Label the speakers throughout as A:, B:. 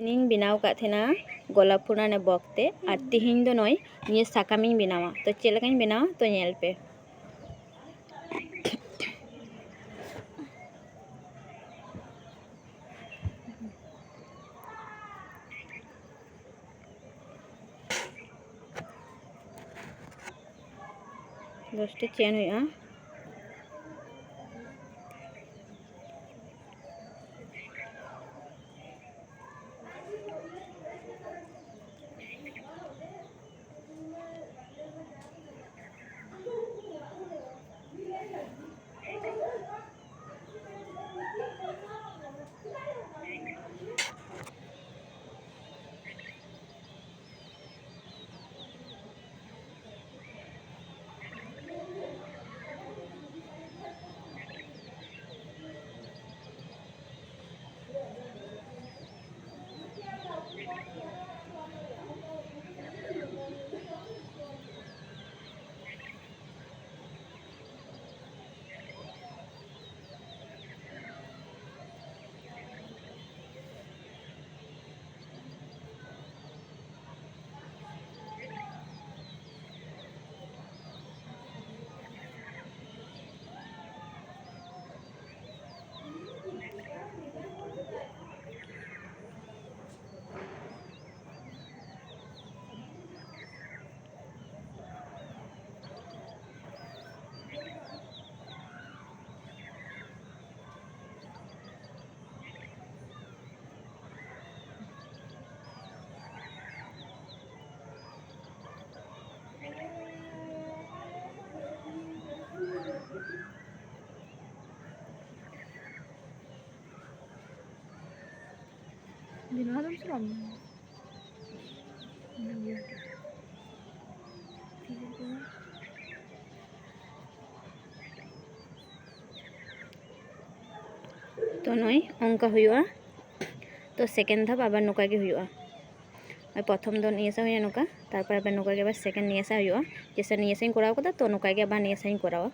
A: ᱤᱧ ᱵᱮᱱᱟᱣ ᱠᱟᱫ ᱛᱟᱦᱮᱱᱟ ᱜᱳᱞᱟᱯ ᱯᱷᱩᱞ ᱨᱮᱱᱟᱜ ᱵᱚᱠᱥ ᱛᱮ ᱟᱨ ᱛᱤᱦᱤᱧ ᱫᱚ ᱱᱚᱭ ᱱᱤᱭᱟᱹ ᱥᱟᱠᱟᱢᱤᱧ ᱵᱮᱱᱟᱣᱟ ᱛᱚ ᱪᱮᱫ ᱞᱮᱠᱟᱧ ᱵᱮᱱᱟᱣᱟ ᱛᱚ ᱧᱮᱞ ᱯᱮ দশটি চেন ᱦᱩᱭᱩᱜᱼᱟ
B: Binawa dong sih kamu.
A: तो नय अंका हुआ तो सेकेंड धाप आबार नोका गे हुआ प्रथम दो नियसा हुआ नोका तारपर आबार नोका गे आबार सेकेंड नियसा हुआ जैसे नियसाई कराव कदा तो नोका गे आबार नियसाई करावा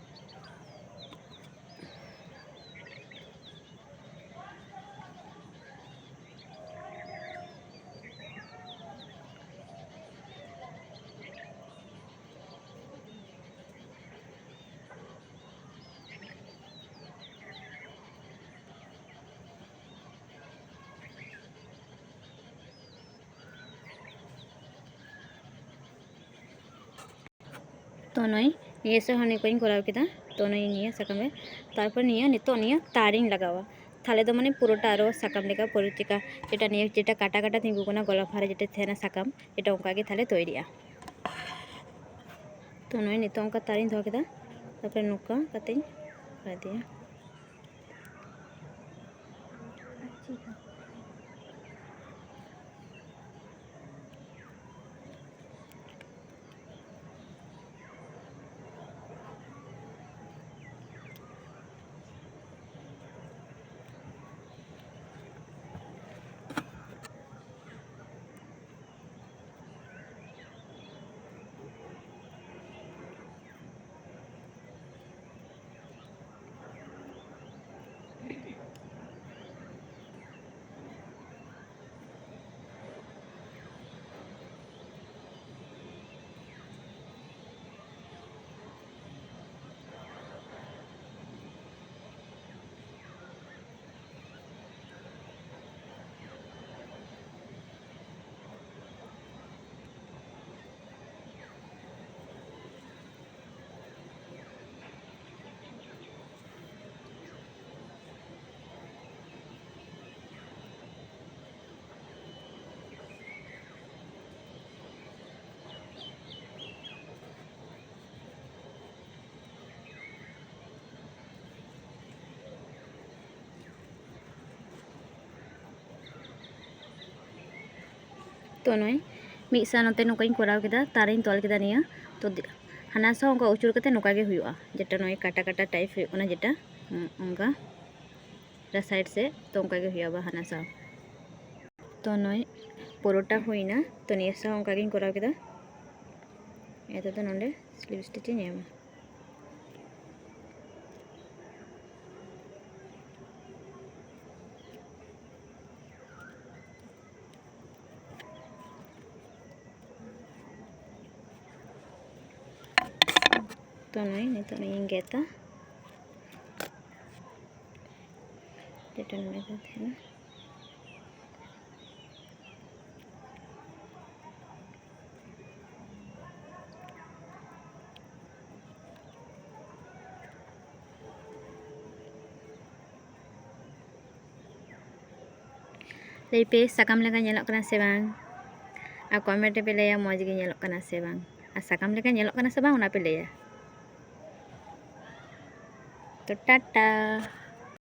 A: तो नय निये से हानि कोई कराव केदा तो नय निये साकामे तारपर निये नितो निये तारिंग लगावा ताहले तो माने पुरोटा आरो साकाम लेका परिचिका जेटा निये जेटा काटा काटा तिंगु कोना गोलाप हारे जेटा थेना साकाम एटा ओंका गे ताहले तैरिया तो नय नितो ओंका तारिंग दो केदा तारपर नुका कातेኝ करा दिया तो नय मिद सा नोते नोकाई कराव केदा तारिंग तोल केदा निया तो हाना सा ओंका उचुर कते नोका गे हुआ जेटा नय काटा काटा टाइप हुआ जेटा ओंका साइड से तो ओंका गे हुआ हाना सा तो नय पुरोटा हुईना तो निया सा ओंका गे कराव केदा एतो तो नोंडे स्लिप स्टिच इᱧ एमा तो नई नितो नी गेता जेटा नोडे दो थेना लई पे साकाम लेका ñelok kana se bang आ कमेंट पे लैया मौज गे ñelok kana से bang आ साकाम लेका ñelok kana से bang ओना पे लैया तो टाटा।